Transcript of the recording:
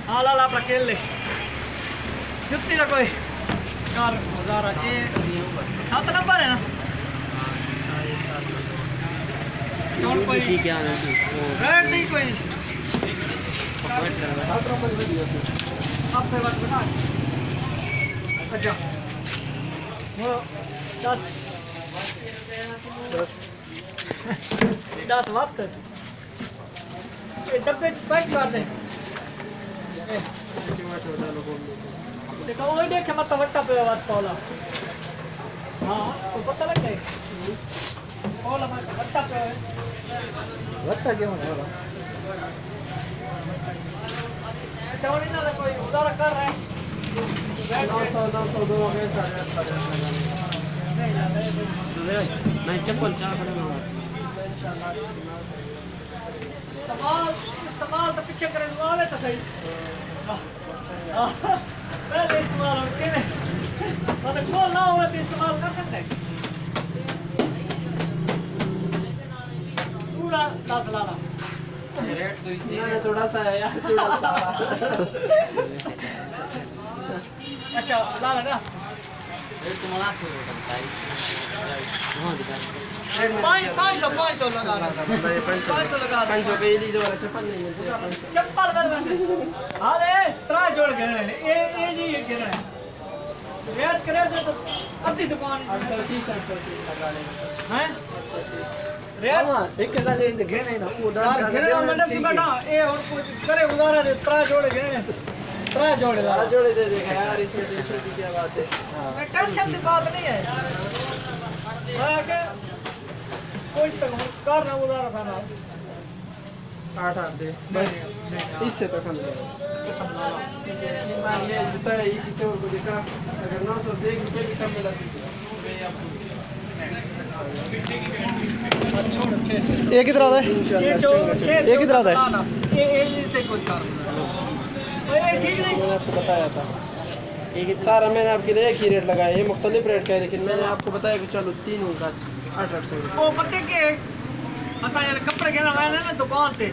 हाँ लाला अपना खेल ले जुत्ती का कोई कार गुजारा ये 7 नंबर है ना और कोई ठीक है ना रेड नहीं कोई आप पे बात बता अच्छा वो 10 वक्त ये डब्बे पैक कर दे देखो वो देखे मत वट्टा पे बात पाला हाँ तो पता लग गए पाला मत वट्टा पे वट्टा क्यों है चौड़ी ना कोई उधार कर रहा है 900 दो के सारे मैं चप्पल चाह पड़ेगा इस्तेमाल तो पीछे करने वाले तो सही पहले इस्तेमाल होते हैं मतलब कौन ना हो तो इस्तेमाल कर सकते हैं पूरा 10 लाना रेट तो इसी मैंने थोड़ा सा है यार थोड़ा सा अच्छा लाना ना रेट तुम्हारा से होता है वहां दिखा 500 लगा 500 लगा 500 के लिए जो वाला चप्पल नहीं मिलती चप्पल कर बंद अरे 3 जोड़ के ये जी के ना रेट करे से तो अद्धी दुकान 830 लगा लेंगे हैं रेट एक का ले घेने ना वो डाल घेने मंडप से बैठा ये और कुछ करे उधारा दे 3 जोड़ घेने 3 जोड़ ला जोड़े दे देगा यार इसमें टेंशन की क्या बात है मैं टेंशन की बात नहीं है आके कोई तक कर ना उधारा साना 8 दे बस इससे तो कम दे मान ले जूता है ये किसी और को दिखा अगर 900 से 1 रुपए भी कम मिला तो मैं आपको छोड़ 6 ये कितना आता है? ये कितना आता है? ये ते कोई कार ये ठीक नहीं मैंने आपको बताया था एक सारा मैंने आपके लिए एक ही रेट लगाया ये मुख्तलिफ रेट का है लेकिन मैंने आपको बताया कि चलो तीनों का 800 वो पत्ते के असा कपड़े के ना दुकान ते